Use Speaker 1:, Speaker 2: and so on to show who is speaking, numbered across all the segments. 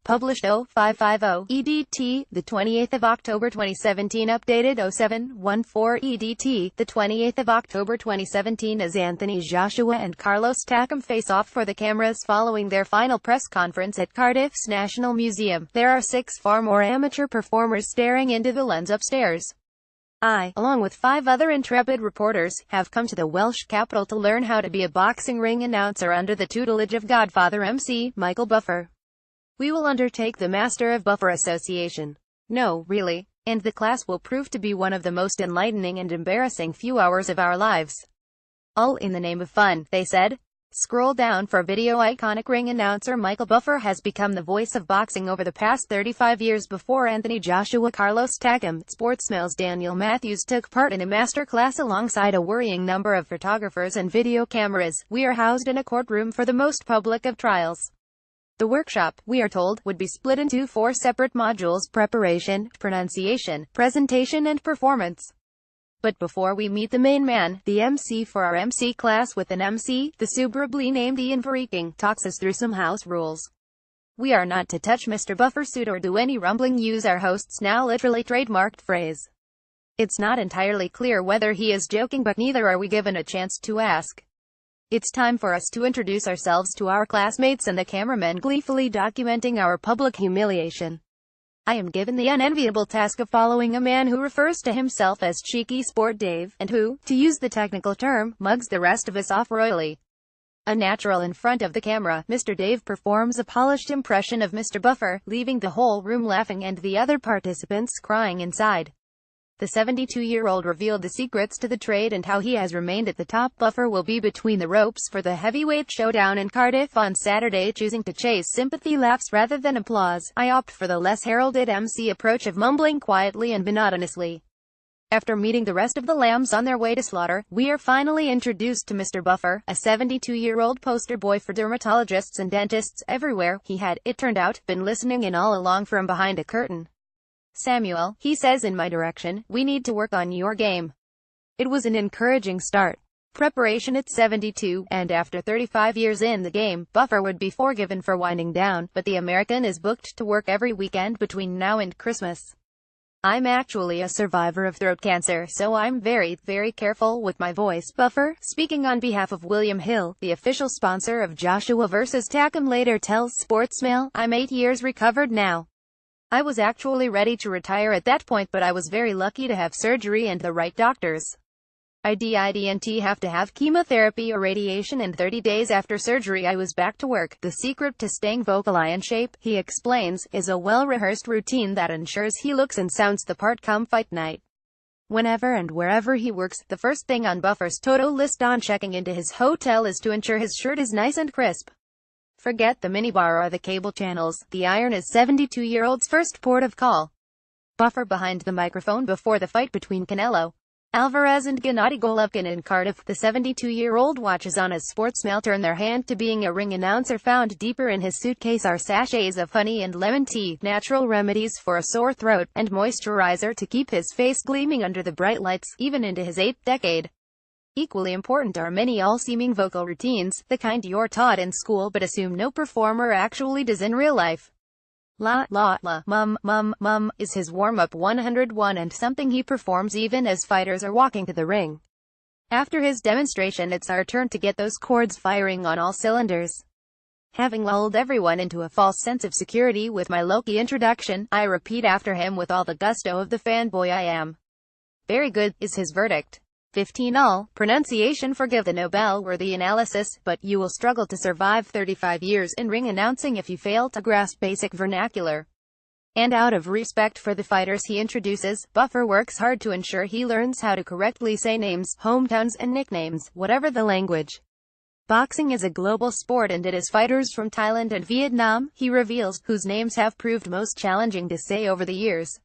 Speaker 1: Published 0550 EDT, the 28th of October 2017. Updated 0714 EDT, the 28th of October 2017. As Anthony Joshua and Carlos Takam face off for the cameras following their final press conference at Cardiff's National Museum, there are 6 far more amateur performers staring into the lens upstairs. I, along with 5 other intrepid reporters, have come to the Welsh capital to learn how to be a boxing ring announcer under the tutelage of Godfather MC, Michael Buffer. We will undertake the Master of Buffer Association. No, really. And the class will prove to be one of the most enlightening and embarrassing few hours of our lives. All in the name of fun, they said. Scroll down for video. Iconic ring announcer Michael Buffer has become the voice of boxing over the past 35 years. Before Anthony Joshua, Carlos Takam, Sportsmail's Daniel Matthews took part in a masterclass alongside a worrying number of photographers and video cameras. We are housed in a courtroom for the most public of trials. The workshop, we are told, would be split into 4 separate modules: preparation, pronunciation, presentation and performance. But before we meet the main man, the MC for our MC class with an MC, the suitably named Ian Variking, talks us through some house rules. We are not to touch Mr. Buffer's suit or do any rumbling. Use our host's now literally trademarked phrase. It's not entirely clear whether he is joking, but neither are we given a chance to ask. It's time for us to introduce ourselves to our classmates and the cameramen gleefully documenting our public humiliation. I am given the unenviable task of following a man who refers to himself as Cheeky Sport Dave, and who, to use the technical term, mugs the rest of us off royally. A natural in front of the camera, Mr. Dave performs a polished impression of Mr. Buffer, leaving the whole room laughing and the other participants crying inside. The 72-year-old revealed the secrets to the trade and how he has remained at the top. Buffer will be between the ropes for the heavyweight showdown in Cardiff on Saturday, choosing to chase sympathy laughs rather than applause. I opt for the less heralded MC approach of mumbling quietly and monotonously. After meeting the rest of the lambs on their way to slaughter, we are finally introduced to Mr. Buffer, a 72-year-old poster boy for dermatologists and dentists everywhere. He had, it turned out, been listening in all along from behind a curtain. Samuel, he says in my direction, we need to work on your game. It was an encouraging start. Preparation at 72, and after 35 years in the game, Buffer would be forgiven for winding down, but the American is booked to work every weekend between now and Christmas. I'm actually a survivor of throat cancer, so I'm very, very careful with my voice. Buffer, speaking on behalf of William Hill, the official sponsor of Joshua vs. Takam, later tells Sportsmail, I'm 8 years recovered now. I was actually ready to retire at that point, but I was very lucky to have surgery and the right doctors. I didn't have to have chemotherapy or radiation, and 30 days after surgery I was back to work. The secret to staying vocally in shape, he explains, is a well-rehearsed routine that ensures he looks and sounds the part come fight night. Whenever and wherever he works, the first thing on Buffer's to-do list on checking into his hotel is to ensure his shirt is nice and crisp. Forget the minibar or the cable channels, the iron is 72-year-old's first port of call. Buffer behind the microphone before the fight between Canelo Alvarez and Gennady Golovkin in Cardiff. The 72-year-old watches on as Sportsmail turn their hand to being a ring announcer. Found deeper in his suitcase are sachets of honey and lemon tea, natural remedies for a sore throat, and moisturizer to keep his face gleaming under the bright lights, even into his 8th decade. Equally important are many all-seeming vocal routines, the kind you're taught in school but assume no performer actually does in real life. La, la, la, mum, is his warm-up 101 and something he performs even as fighters are walking to the ring. After his demonstration, it's our turn to get those chords firing on all cylinders. Having lulled everyone into a false sense of security with my Loki introduction, I repeat after him with all the gusto of the fanboy I am. Very good, is his verdict. 15 all, pronunciation. Forgive the Nobel-worthy analysis, but you will struggle to survive 35 years in ring announcing if you fail to grasp basic vernacular. And out of respect for the fighters he introduces, Buffer works hard to ensure he learns how to correctly say names, hometowns and nicknames, whatever the language. Boxing is a global sport and it is fighters from Thailand and Vietnam, he reveals, whose names have proved most challenging to say over the years.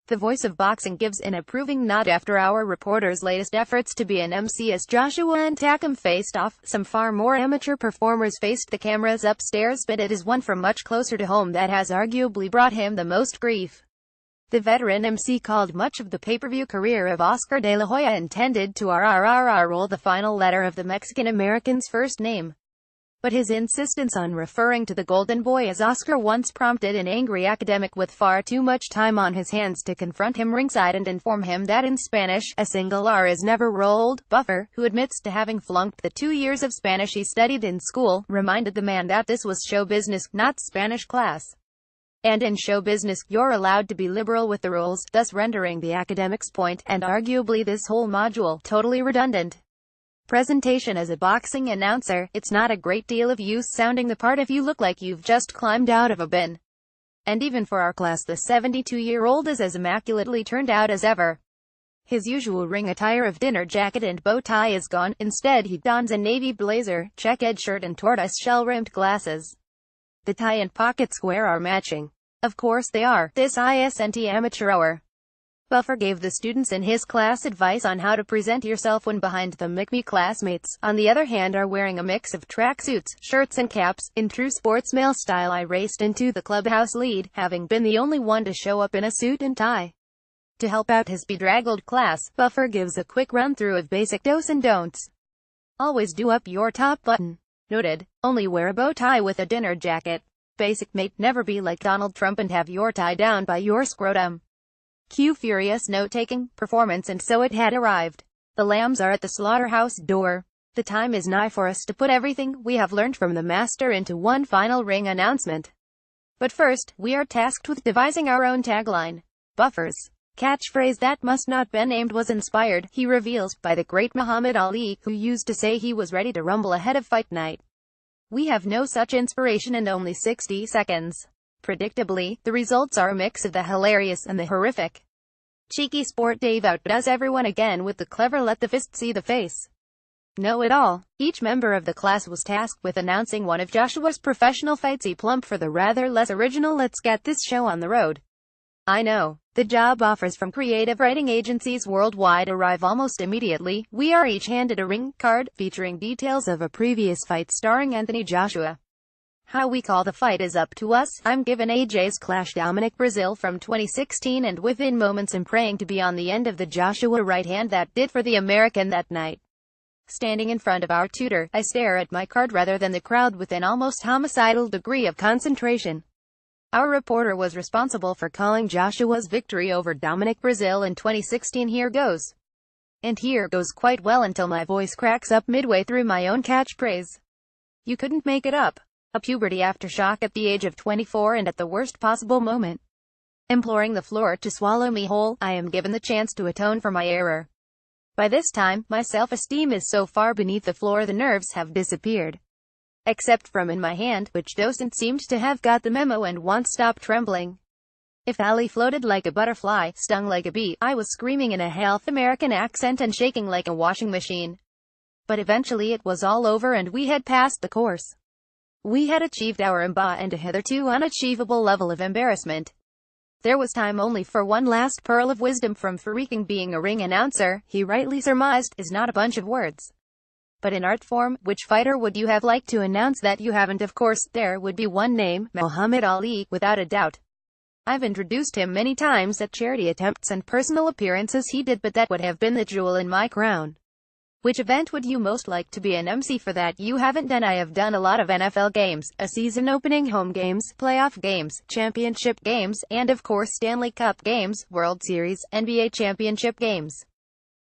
Speaker 1: The voice of boxing gives an approving nod after our reporter's latest efforts to be an MC as Joshua and Takam faced off. Some far more amateur performers faced the cameras upstairs, but it is one from much closer to home that has arguably brought him the most grief. The veteran MC called much of the pay-per-view career of Oscar de la Hoya intended to roll the final letter of the Mexican-American's first name. But his insistence on referring to the golden boy as Oscar once prompted an angry academic with far too much time on his hands to confront him ringside and inform him that in Spanish, a single R is never rolled. Buffer, who admits to having flunked the 2 years of Spanish he studied in school, reminded the man that this was show business, not Spanish class. And in show business, you're allowed to be liberal with the rules, thus rendering the academic's point, and arguably this whole module, totally redundant. Presentation as a boxing announcer, it's not a great deal of use sounding the part if you look like you've just climbed out of a bin. And even for our class, the 72-year-old is as immaculately turned out as ever. His usual ring attire of dinner jacket and bow tie is gone. Instead he dons a navy blazer, check-edged shirt and tortoise-shell-rimmed glasses. The tie and pocket square are matching. Of course they are. This isn't amateur hour. Buffer gave the students in his class advice on how to present yourself when behind them. Me classmates, on the other hand, are wearing a mix of tracksuits, shirts and caps. In true sportsmail style, I raced into the clubhouse lead, having been the only one to show up in a suit and tie. To help out his bedraggled class, Buffer gives a quick run-through of basic do's and don'ts. Always do up your top button. Noted. Only wear a bow tie with a dinner jacket. Basic mate. Never be like Donald Trump and have your tie down by your scrotum. Cue furious note-taking, performance. And so it had arrived. The lambs are at the slaughterhouse door. The time is nigh for us to put everything we have learned from the master into one final ring announcement. But first, we are tasked with devising our own tagline. Buffer's catchphrase that must not be named was inspired, he reveals, by the great Muhammad Ali, who used to say he was ready to rumble ahead of fight night. We have no such inspiration and only 60 seconds. Predictably, the results are a mix of the hilarious and the horrific. Cheeky sport Dave outdoes everyone again with the clever let the fist see the face. Know-it-all. Each member of the class was tasked with announcing one of Joshua's professional fights. He plumped for the rather less original "let's get this show on the road." I know. The job offers from creative writing agencies worldwide arrive almost immediately. We are each handed a ring card, featuring details of a previous fight starring Anthony Joshua. How we call the fight is up to us. I'm given AJ's Clash Dominic Brazil from 2016, and within moments am praying to be on the end of the Joshua right hand that did for the American that night. Standing in front of our tutor, I stare at my card rather than the crowd with an almost homicidal degree of concentration. Our reporter was responsible for calling Joshua's victory over Dominic Brazil in 2016. Here goes. And here goes quite well until my voice cracks up midway through my own catchphrase. You couldn't make it up. A puberty aftershock at the age of 24, and at the worst possible moment, imploring the floor to swallow me whole, I am given the chance to atone for my error. By this time, my self-esteem is so far beneath the floor the nerves have disappeared. Except from in my hand, which docent seemed to have got the memo and once stopped trembling. If Ali floated like a butterfly, stung like a bee, I was screaming in a half American accent and shaking like a washing machine. But eventually it was all over and we had passed the course. We had achieved our and a hitherto unachievable level of embarrassment. There was time only for one last pearl of wisdom from freaking being a ring announcer, he rightly surmised, is not a bunch of words, but an art form. Which fighter would you have liked to announce that you haven't? Of course, there would be one name, Muhammad Ali, without a doubt. I've introduced him many times at charity attempts and personal appearances he did, but that would have been the jewel in my crown. Which event would you most like to be an MC for that you haven't done? I have done a lot of NFL games, a season opening, home games, playoff games, championship games, and of course Stanley Cup games, World Series, NBA championship games.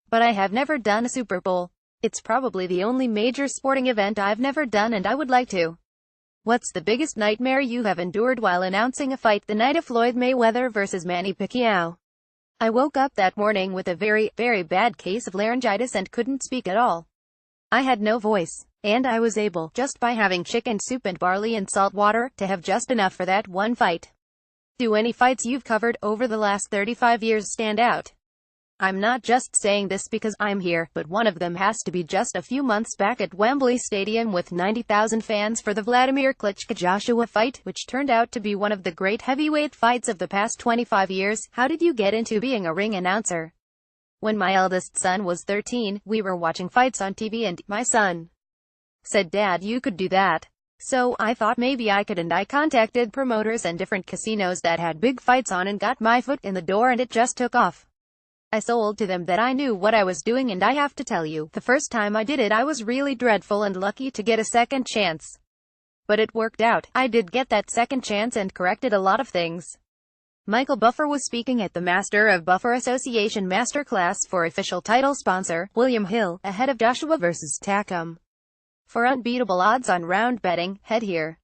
Speaker 1: But I have never done a Super Bowl. It's probably the only major sporting event I've never done, and I would like to. What's the biggest nightmare you have endured while announcing a fight? The night of Floyd Mayweather versus Manny Pacquiao. I woke up that morning with a very, very bad case of laryngitis and couldn't speak at all. I had no voice, and I was able, just by having chicken soup and barley and salt water, to have just enough for that one fight. Do any fights you've covered over the last 35 years stand out? I'm not just saying this because I'm here, but one of them has to be just a few months back at Wembley Stadium with 90,000 fans for the Vladimir Klitschko-Joshua fight, which turned out to be one of the great heavyweight fights of the past 25 years. How did you get into being a ring announcer? When my eldest son was 13, we were watching fights on TV and my son said, "Dad, you could do that." So I thought maybe I could, and I contacted promoters and different casinos that had big fights on and got my foot in the door, and it just took off. I sold to them that I knew what I was doing, and I have to tell you, the first time I did it I was really dreadful and lucky to get a second chance. But it worked out. I did get that second chance and corrected a lot of things. Michael Buffer was speaking at the Master of Buffer Association Masterclass for official title sponsor, William Hill, ahead of Joshua vs. Takam. For unbeatable odds on round betting, head here.